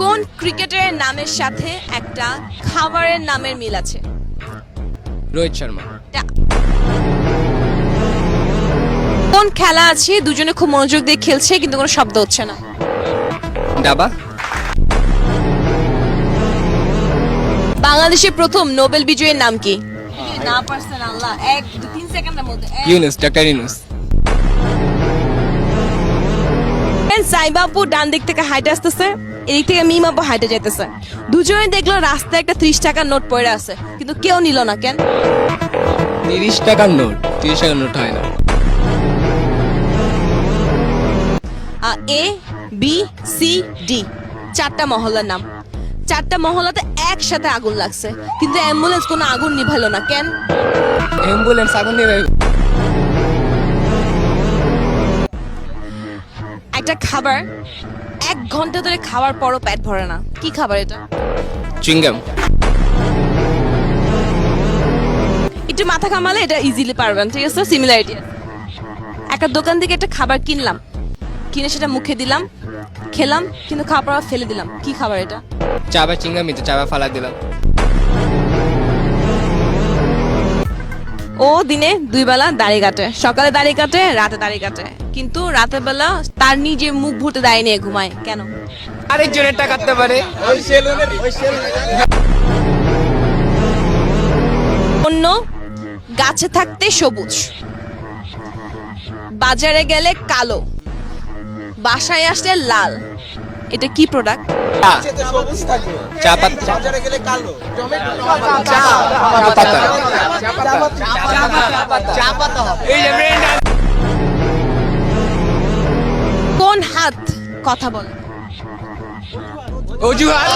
কোন ক্রিকেটারের নামের সাথে একটা খাবারের নামের মিল আছে? রোহিত শর্মা। কোন খেলা আছে দুজনে খুব মনোযোগ দিয়ে খেলছে কিন্তু কোনো শব্দ হচ্ছে না? দাবা। বাংলাদেশের প্রথম নোবেল বিজয়ীর নাম কি? না পারছেন আল্লাহ, 1-3 সেকেন্ডের মধ্যে। ইউনুস, ডক্টর ইউনুস। সাইবা আপু ডান দিক থেকে হাইটে আসতেছে, এদিক থেকে মিম আপু হাইটে যাইতেছে। দুজনে দেখলো রাস্তায় একটা 30 টাকার নোট পড়ে আছে, কিন্তু কেউ নিল না কেন? 30 টাকার নোট, 30 টাকার নোট হয় না। এ বি সি ডি চারটা মহল্লার নাম। চারটা মহল্লাতে একসাথে আগুন লাগছে, কিন্তু অ্যাম্বুলেন্স কোনো আগুন নিভাইলো না কেন? অ্যাম্বুলেন্স আগুন নেবে। একটা খাবার 1 ঘন্টা ধরে খাওয়ার পরও পেট ভরে না, কি খাবার এটা? চুইংগাম। একটু মাথা কামালে এটা ইজিলি পারবেন, ঠিক আছে? সিমিলারিটি আছে। একটা দোকান থেকে একটা খাবার কিনলাম, কিনে সেটা মুখে দিলাম, খেলাম, কিন্তু খাওয়ার পর ফেলে দিলাম, কি খাবার এটা? চাবা চিংগামি তো, চাবা ফালা দিলাম। ও দিনে 2 বেলা দাড়ি কাটে, সকালে দাড়ি কাটে, রাতে দাড়ি কাটে, কিন্তু রাতের বেলা তার নিজে মুখ ভুটে দাড়ি নিয়ে ঘুমায় কেন? আরেকজনের টাকা কাটতে পারে। অন্য গাছে থাকতে সবুজ, বাজারে গেলে কালো, বাসায় আসলে লাল, এটা কি প্রোডাক্ট? চা পাতা। কোন হাত কথা বলে? অজুহাত।